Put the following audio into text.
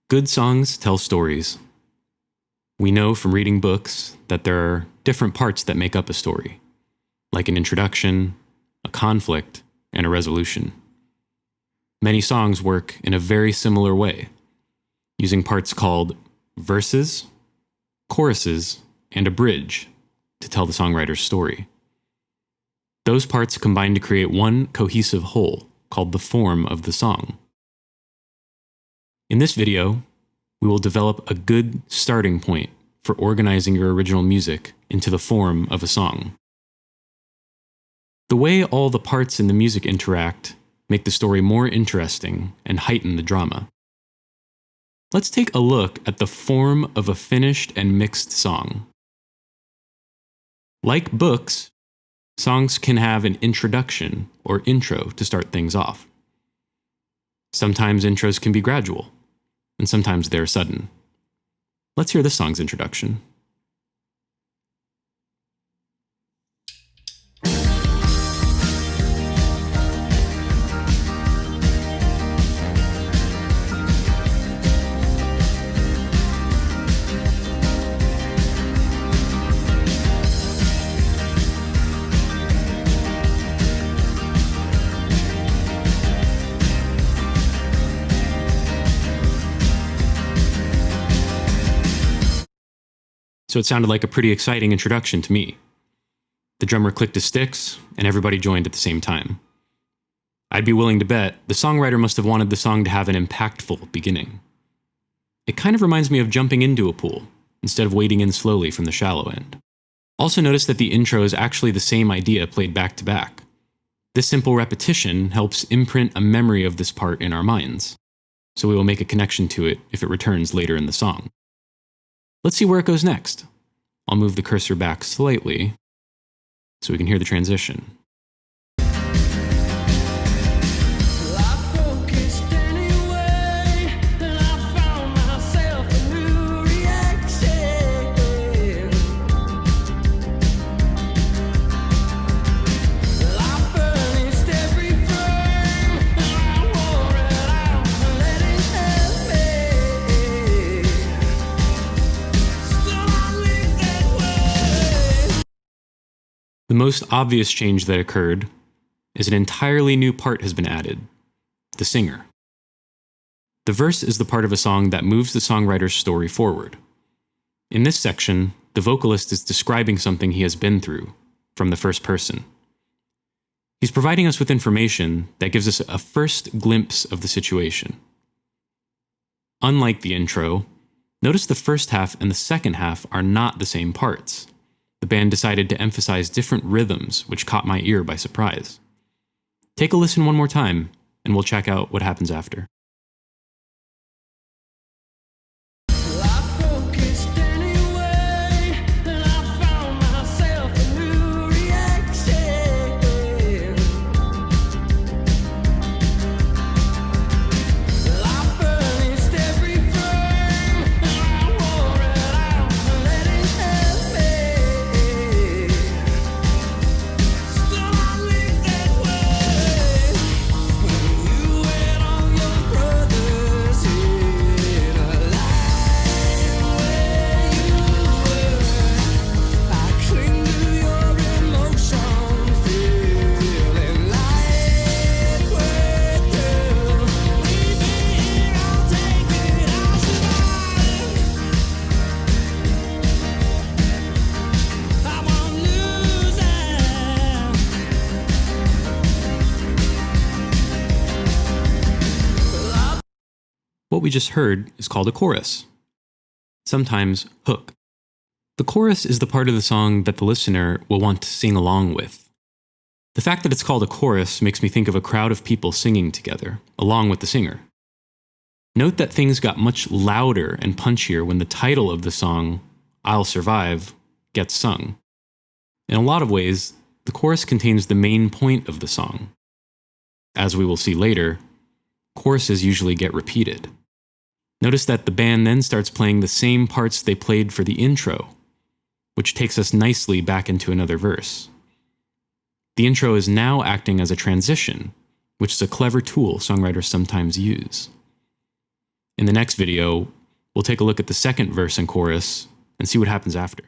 Good songs tell stories. We know from reading books that there are different parts that make up a story, like an introduction, a conflict, and a resolution. Many songs work in a very similar way, using parts called verses, choruses, and a bridge to tell the songwriter's story. Those parts combine to create one cohesive whole called the form of the song. In this video, we will develop a good starting point for organizing your original music into the form of a song. The way all the parts in the music interact make the story more interesting and heighten the drama. Let's take a look at the form of a finished and mixed song. Like books, songs can have an introduction or intro to start things off. Sometimes intros can be gradual, and sometimes they're sudden. Let's hear this song's introduction. So it sounded like a pretty exciting introduction to me. The drummer clicked his sticks, and everybody joined at the same time. I'd be willing to bet the songwriter must have wanted the song to have an impactful beginning. It kind of reminds me of jumping into a pool, instead of wading in slowly from the shallow end. Also notice that the intro is actually the same idea played back to back. This simple repetition helps imprint a memory of this part in our minds, so we will make a connection to it if it returns later in the song. Let's see where it goes next. I'll move the cursor back slightly so we can hear the transition. The most obvious change that occurred is an entirely new part has been added, the singer. The verse is the part of a song that moves the songwriter's story forward. In this section, the vocalist is describing something he has been through, from the first person. He's providing us with information that gives us a first glimpse of the situation. Unlike the intro, notice the first half and the second half are not the same parts. The band decided to emphasize different rhythms, which caught my ear by surprise. Take a listen one more time, and we'll check out what happens after. What we just heard is called a chorus, sometimes hook. The chorus is the part of the song that the listener will want to sing along with. The fact that it's called a chorus makes me think of a crowd of people singing together, along with the singer. Note that things got much louder and punchier when the title of the song, I'll Survive, gets sung. In a lot of ways, the chorus contains the main point of the song. As we will see later, choruses usually get repeated. Notice that the band then starts playing the same parts they played for the intro, which takes us nicely back into another verse. The intro is now acting as a transition, which is a clever tool songwriters sometimes use. In the next video, we'll take a look at the second verse and chorus and see what happens after.